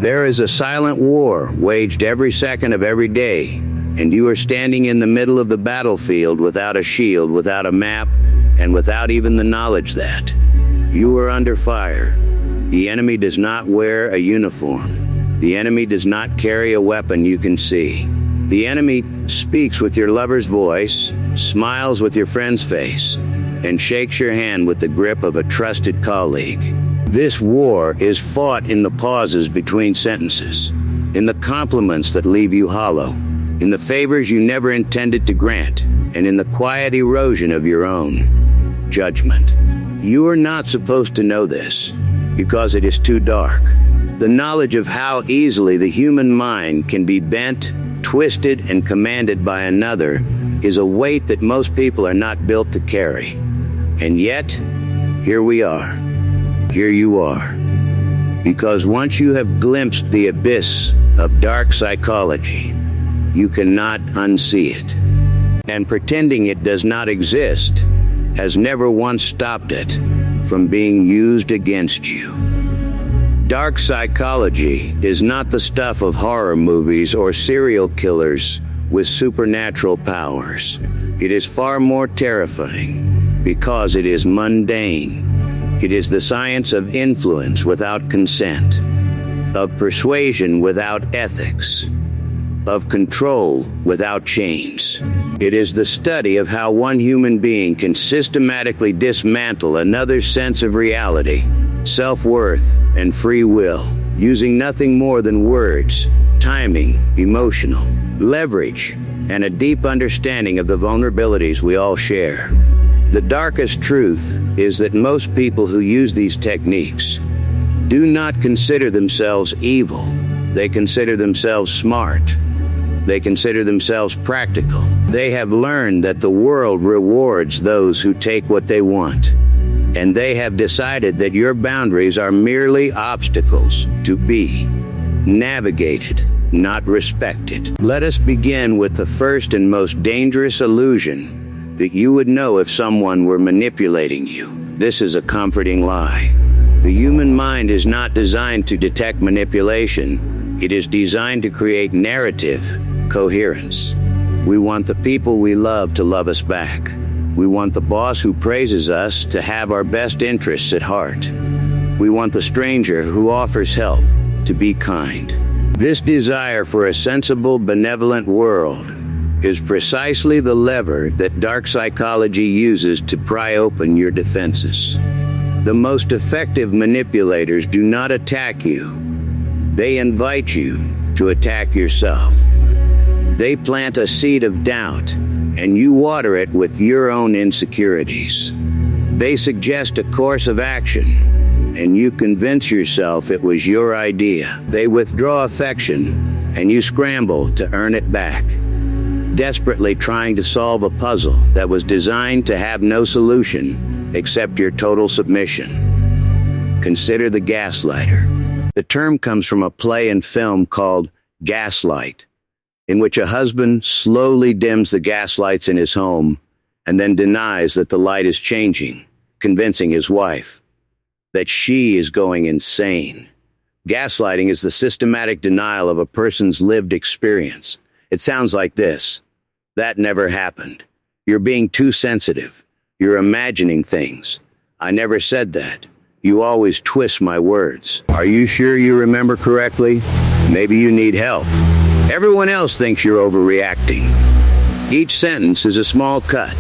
There is a silent war waged every second of every day, and you are standing in the middle of the battlefield without a shield, without a map, and without even the knowledge that you are under fire. The enemy does not wear a uniform. The enemy does not carry a weapon you can see. The enemy speaks with your lover's voice, smiles with your friend's face, and shakes your hand with the grip of a trusted colleague. This war is fought in the pauses between sentences, in the compliments that leave you hollow, in the favors you never intended to grant, and in the quiet erosion of your own judgment. You are not supposed to know this, because it is too dark. The knowledge of how easily the human mind can be bent, twisted, and commanded by another is a weight that most people are not built to carry. And yet, here we are. Here you are. Because once you have glimpsed the abyss of dark psychology, you cannot unsee it. And pretending it does not exist has never once stopped it from being used against you. Dark psychology is not the stuff of horror movies or serial killers with supernatural powers. It is far more terrifying because it is mundane. It is the science of influence without consent, of persuasion without ethics, of control without chains. It is the study of how one human being can systematically dismantle another's sense of reality, self-worth, and free will, using nothing more than words, timing, emotional leverage, and a deep understanding of the vulnerabilities we all share. The darkest truth is that most people who use these techniques do not consider themselves evil. They consider themselves smart. They consider themselves practical. They have learned that the world rewards those who take what they want. And they have decided that your boundaries are merely obstacles to be navigated, not respected. Let us begin with the first and most dangerous illusion that you would know if someone were manipulating you. This is a comforting lie. The human mind is not designed to detect manipulation. It is designed to create narrative coherence. We want the people we love to love us back. We want the boss who praises us to have our best interests at heart. We want the stranger who offers help to be kind. This desire for a sensible, benevolent world is precisely the lever that dark psychology uses to pry open your defenses. The most effective manipulators do not attack you. They invite you to attack yourself. They plant a seed of doubt, and you water it with your own insecurities. They suggest a course of action, and you convince yourself it was your idea. They withdraw affection, and you scramble to earn it back, desperately trying to solve a puzzle that was designed to have no solution except your total submission. Consider the gaslighter. The term comes from a play and film called Gaslight, in which a husband slowly dims the gaslights in his home and then denies that the light is changing, convincing his wife that she is going insane. Gaslighting is the systematic denial of a person's lived experience. It sounds like this: that never happened. You're being too sensitive. You're imagining things. I never said that. You always twist my words. Are you sure you remember correctly? Maybe you need help. Everyone else thinks you're overreacting. Each sentence is a small cut.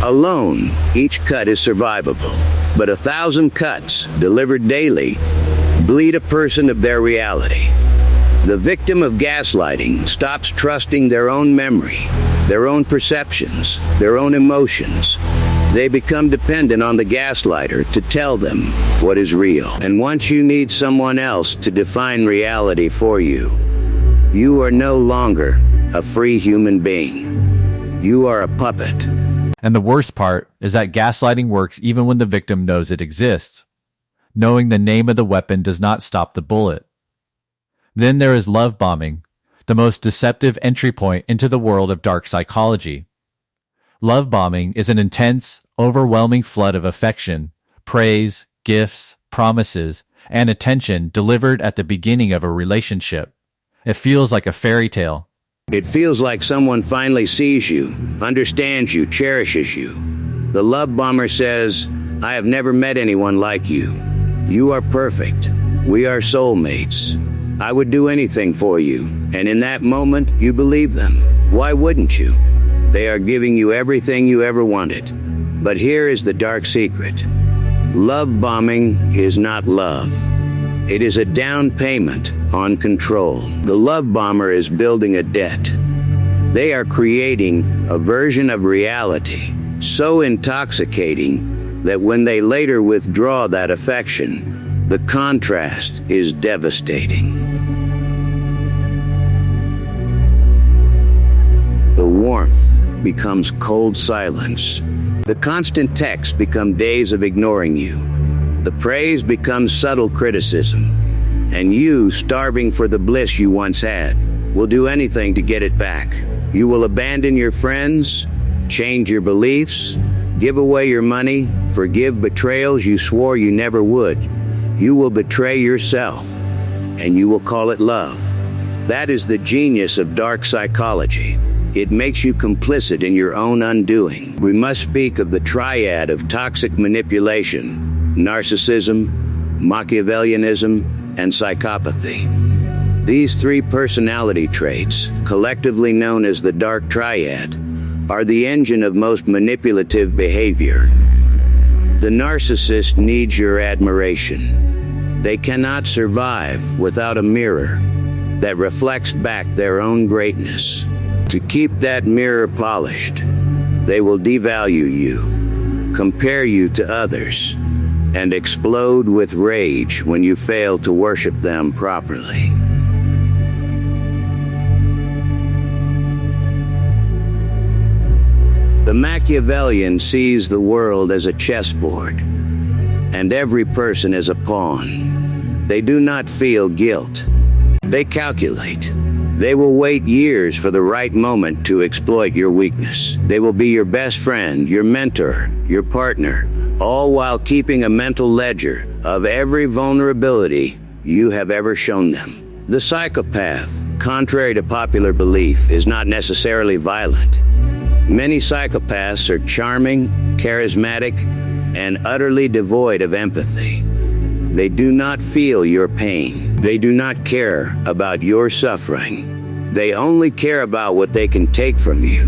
Alone, each cut is survivable. But 1,000 cuts, delivered daily, bleed a person of their reality. The victim of gaslighting stops trusting their own memory, their own perceptions, their own emotions. They become dependent on the gaslighter to tell them what is real. And once you need someone else to define reality for you, you are no longer a free human being. You are a puppet. And the worst part is that gaslighting works even when the victim knows it exists. Knowing the name of the weapon does not stop the bullet. Then there is love bombing, the most deceptive entry point into the world of dark psychology. Love bombing is an intense, overwhelming flood of affection, praise, gifts, promises, and attention delivered at the beginning of a relationship. It feels like a fairy tale. It feels like someone finally sees you, understands you, cherishes you. The love bomber says, "I have never met anyone like you. You are perfect. We are soulmates. I would do anything for you." And in that moment, you believe them. Why wouldn't you? They are giving you everything you ever wanted. But here is the dark secret. Love bombing is not love. It is a down payment on control. The love bomber is building a debt. They are creating a version of reality so intoxicating that when they later withdraw that affection, the contrast is devastating. The warmth becomes cold silence. The constant texts become days of ignoring you. The praise becomes subtle criticism. And you, starving for the bliss you once had, will do anything to get it back. You will abandon your friends, change your beliefs, give away your money, forgive betrayals you swore you never would. You will betray yourself, and you will call it love. That is the genius of dark psychology. It makes you complicit in your own undoing. We must speak of the triad of toxic manipulation, narcissism, Machiavellianism, and psychopathy. These three personality traits, collectively known as the Dark Triad, are the engine of most manipulative behavior. The narcissist needs your admiration. They cannot survive without a mirror that reflects back their own greatness. To keep that mirror polished, they will devalue you, compare you to others, and explode with rage when you fail to worship them properly. The Machiavellian sees the world as a chessboard, and every person as a pawn. They do not feel guilt. They calculate. They will wait years for the right moment to exploit your weakness. They will be your best friend, your mentor, your partner, all while keeping a mental ledger of every vulnerability you have ever shown them. The psychopath, contrary to popular belief, is not necessarily violent. Many psychopaths are charming, charismatic, and utterly devoid of empathy. They do not feel your pain. They do not care about your suffering. They only care about what they can take from you.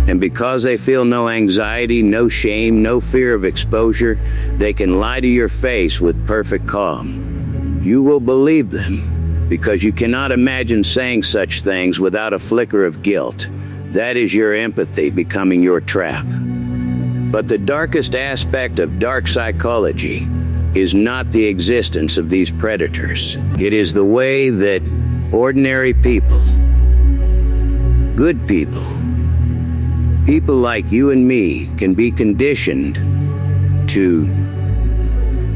And because they feel no anxiety, no shame, no fear of exposure, they can lie to your face with perfect calm. You will believe them because you cannot imagine saying such things without a flicker of guilt. That is your empathy becoming your trap. But the darkest aspect of dark psychology is not the existence of these predators. It is the way that ordinary people, good people, people like you and me, can be conditioned to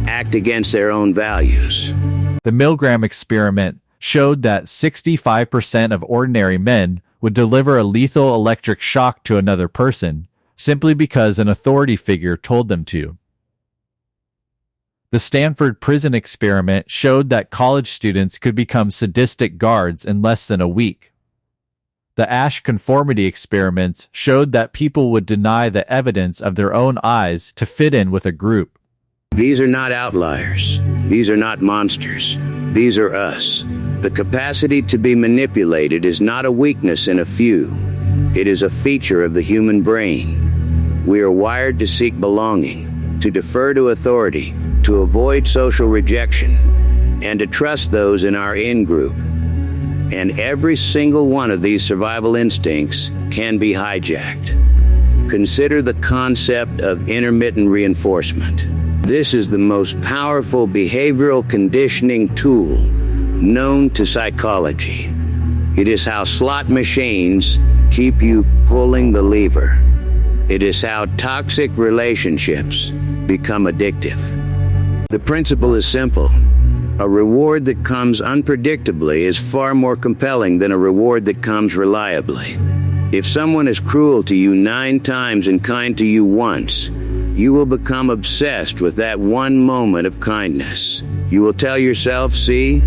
act against their own values. The Milgram experiment showed that 65% of ordinary men would deliver a lethal electric shock to another person simply because an authority figure told them to. The Stanford prison experiment showed that college students could become sadistic guards in less than a week. The Ash conformity experiments showed that people would deny the evidence of their own eyes to fit in with a group. These are not outliers. These are not monsters. These are us. The capacity to be manipulated is not a weakness in a few. It is a feature of the human brain. We are wired to seek belonging, to defer to authority, to avoid social rejection, and to trust those in our in-group. And every single one of these survival instincts can be hijacked. Consider the concept of intermittent reinforcement. This is the most powerful behavioral conditioning tool known to psychology. It is how slot machines keep you pulling the lever. It is how toxic relationships become addictive. The principle is simple. A reward that comes unpredictably is far more compelling than a reward that comes reliably. If someone is cruel to you 9 times and kind to you once, you will become obsessed with that one moment of kindness. You will tell yourself, see,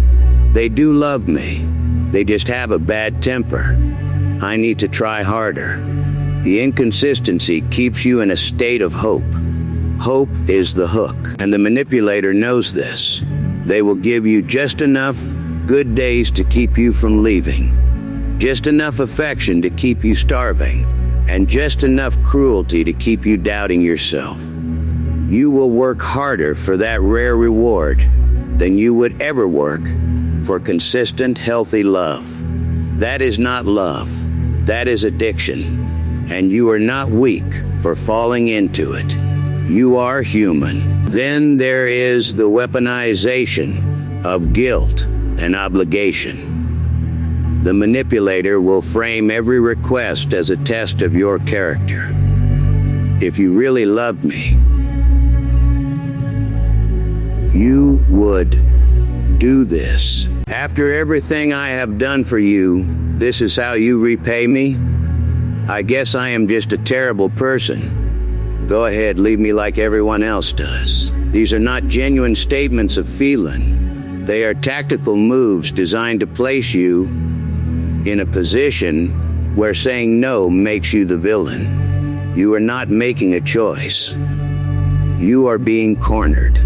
they do love me. They just have a bad temper. I need to try harder. The inconsistency keeps you in a state of hope. Hope is the hook, and the manipulator knows this. They will give you just enough good days to keep you from leaving, just enough affection to keep you starving, and just enough cruelty to keep you doubting yourself. You will work harder for that rare reward than you would ever work for consistent, healthy love. That is not love. That is addiction. And you are not weak for falling into it. You are human. Then there is the weaponization of guilt and obligation. The manipulator will frame every request as a test of your character. If you really loved me, you would do this. After everything I have done for you, this is how you repay me? I guess I am just a terrible person. Go ahead, leave me like everyone else does. These are not genuine statements of feeling. They are tactical moves designed to place you in a position where saying no makes you the villain. You are not making a choice. You are being cornered.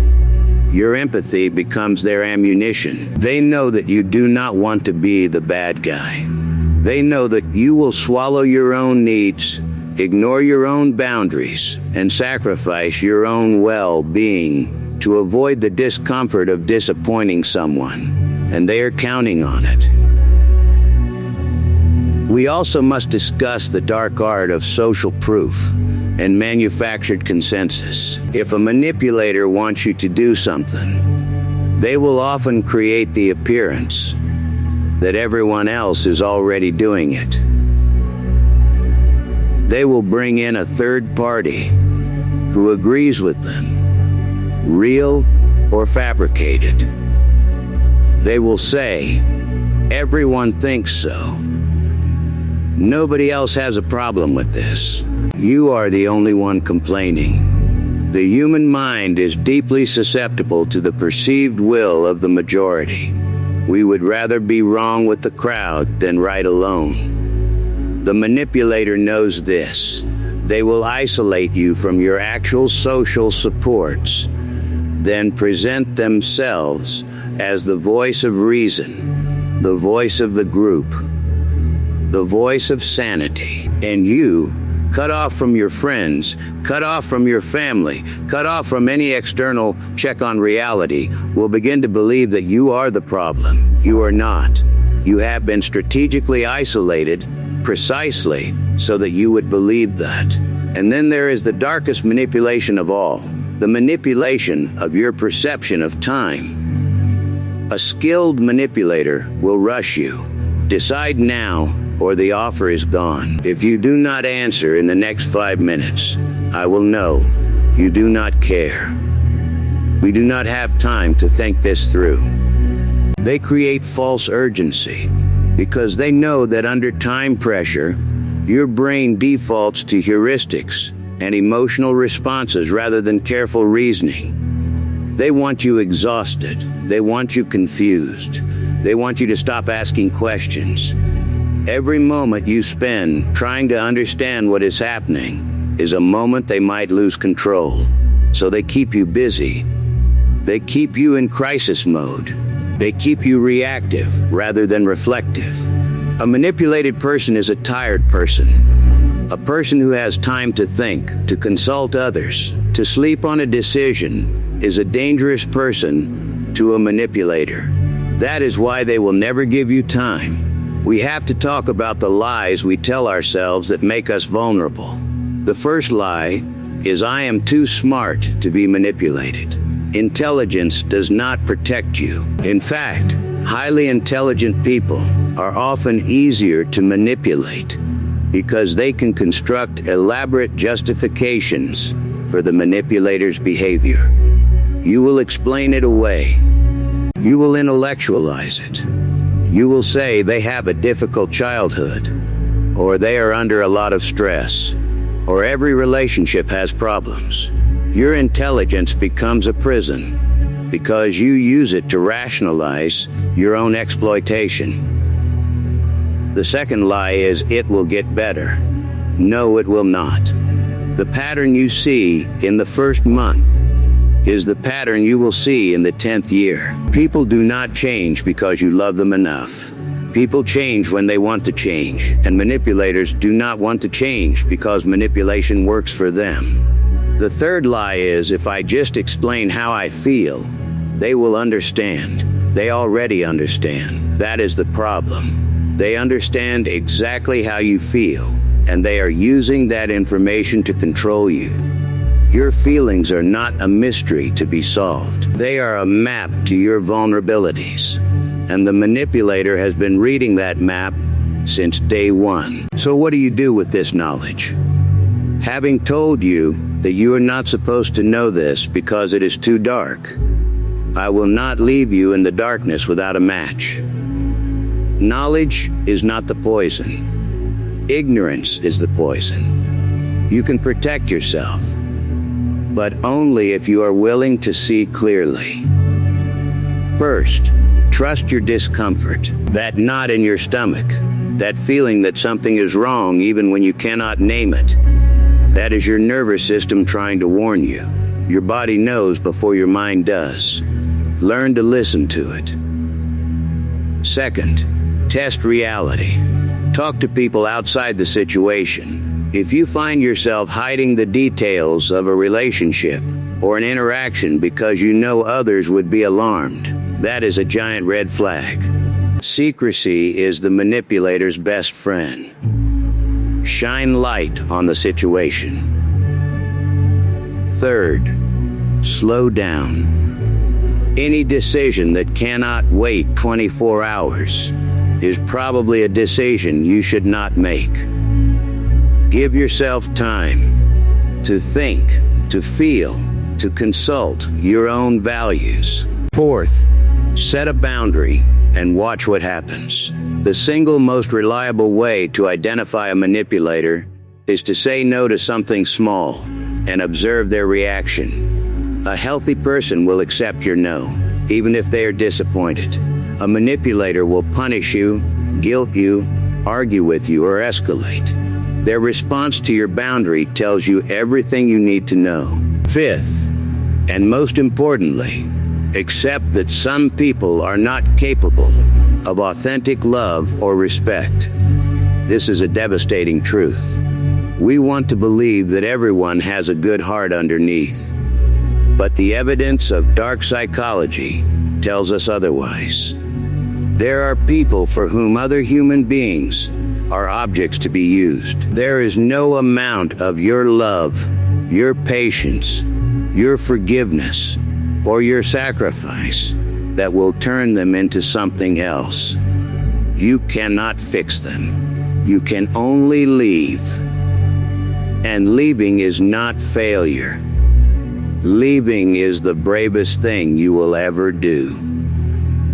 Your empathy becomes their ammunition. They know that you do not want to be the bad guy. They know that you will swallow your own needs, ignore your own boundaries, and sacrifice your own well-being to avoid the discomfort of disappointing someone. And they are counting on it. We also must discuss the dark art of social proof and manufactured consensus. If a manipulator wants you to do something, they will often create the appearance that everyone else is already doing it. They will bring in a third party who agrees with them, real or fabricated. They will say, everyone thinks so. Nobody else has a problem with this. You are the only one complaining. The human mind is deeply susceptible to the perceived will of the majority. We would rather be wrong with the crowd than right alone. The manipulator knows this. They will isolate you from your actual social supports, then present themselves as the voice of reason, the voice of the group, the voice of sanity. And you, cut off from your friends, cut off from your family, cut off from any external check on reality, will begin to believe that you are the problem. You are not. You have been strategically isolated precisely so that you would believe that. And then there is the darkest manipulation of all, the manipulation of your perception of time. A skilled manipulator will rush you. Decide now, or the offer is gone. If you do not answer in the next 5 minutes, I will know you do not care. We do not have time to think this through. They create false urgency because they know that under time pressure, your brain defaults to heuristics and emotional responses rather than careful reasoning. They want you exhausted. They want you confused. They want you to stop asking questions. Every moment you spend trying to understand what is happening is a moment they might lose control. So they keep you busy. They keep you in crisis mode. They keep you reactive rather than reflective. A manipulated person is a tired person. A person who has time to think, to consult others, to sleep on a decision is a dangerous person to a manipulator. That is why they will never give you time. We have to talk about the lies we tell ourselves that make us vulnerable. The first lie is I am too smart to be manipulated. Intelligence does not protect you. In fact, highly intelligent people are often easier to manipulate because they can construct elaborate justifications for the manipulator's behavior. You will explain it away. You will intellectualize it. You will say they have a difficult childhood, or they are under a lot of stress, or every relationship has problems. Your intelligence becomes a prison. because you use it to rationalize your own exploitation. The second lie is, it will get better. No, it will not. The pattern you see in the first month is the pattern you will see in the 10th year. People do not change because you love them enough. People change when they want to change, and manipulators do not want to change because manipulation works for them. The third lie is, if I just explain how I feel, they will understand. They already understand. That is the problem. They understand exactly how you feel, and they are using that information to control you. Your feelings are not a mystery to be solved. They are a map to your vulnerabilities. And the manipulator has been reading that map since day one. So what do you do with this knowledge? Having told you that you are not supposed to know this because it is too dark, I will not leave you in the darkness without a match. Knowledge is not the poison. Ignorance is the poison. You can protect yourself, but only if you are willing to see clearly. First, trust your discomfort, that knot in your stomach, that feeling that something is wrong even when you cannot name it. That is your nervous system trying to warn you. Your body knows before your mind does. Learn to listen to it. Second, test reality. Talk to people outside the situation. If you find yourself hiding the details of a relationship or an interaction because you know others would be alarmed, that is a giant red flag. Secrecy is the manipulator's best friend. Shine light on the situation. Third, slow down. Any decision that cannot wait 24 hours is probably a decision you should not make. Give yourself time to think, to feel, to consult your own values. Fourth, set a boundary and watch what happens. The single most reliable way to identify a manipulator is to say no to something small and observe their reaction. A healthy person will accept your no, even if they are disappointed. A manipulator will punish you, guilt you, argue with you, or escalate. Their response to your boundary tells you everything you need to know. Fifth, and most importantly, accept that some people are not capable of authentic love or respect. This is a devastating truth. We want to believe that everyone has a good heart underneath, but the evidence of dark psychology tells us otherwise. There are people for whom other human beings are objects to be used. There is no amount of your love, your patience, your forgiveness, or your sacrifice that will turn them into something else. You cannot fix them. You can only leave. And leaving is not failure. Leaving is the bravest thing you will ever do.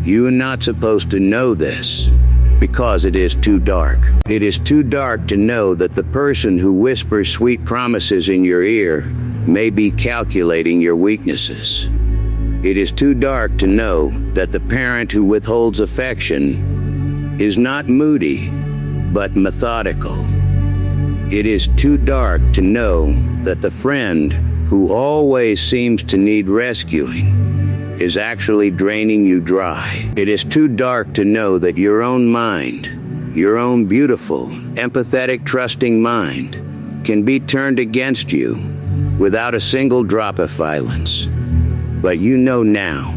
You are not supposed to know this because it is too dark. It is too dark to know that the person who whispers sweet promises in your ear may be calculating your weaknesses. It is too dark to know that the parent who withholds affection is not moody, but methodical. It is too dark to know that the friend who always seems to need rescuing is actually draining you dry. It is too dark to know that your own mind, your own beautiful, empathetic, trusting mind, can be turned against you without a single drop of violence. But you know now.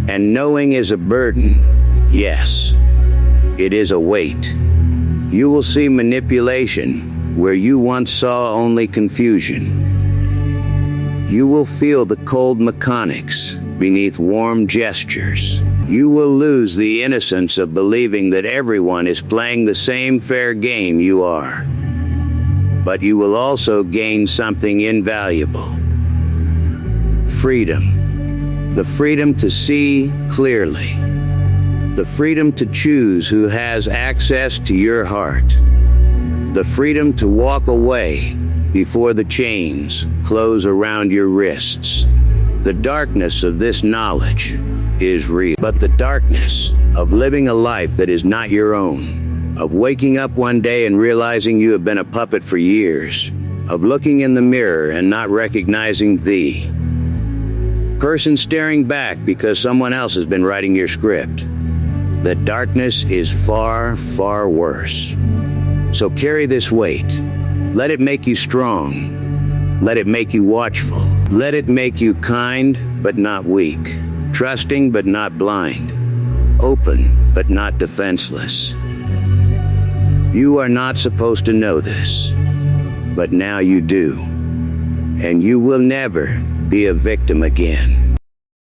And knowing is a burden. Yes, it is a weight. You will see manipulation where you once saw only confusion. You will feel the cold mechanics beneath warm gestures. You will lose the innocence of believing that everyone is playing the same fair game you are. But you will also gain something invaluable. Freedom. The freedom to see clearly. The freedom to choose who has access to your heart. The freedom to walk away before the chains close around your wrists. The darkness of this knowledge is real, but the darkness of living a life that is not your own, of waking up one day and realizing you have been a puppet for years, of looking in the mirror and not recognizing the person staring back because someone else has been writing your script. The darkness is far, far worse. So carry this weight. Let it make you strong. Let it make you watchful. Let it make you kind, but not weak. Trusting, but not blind. Open, but not defenseless. You are not supposed to know this, but now you do. And you will never be a victim again.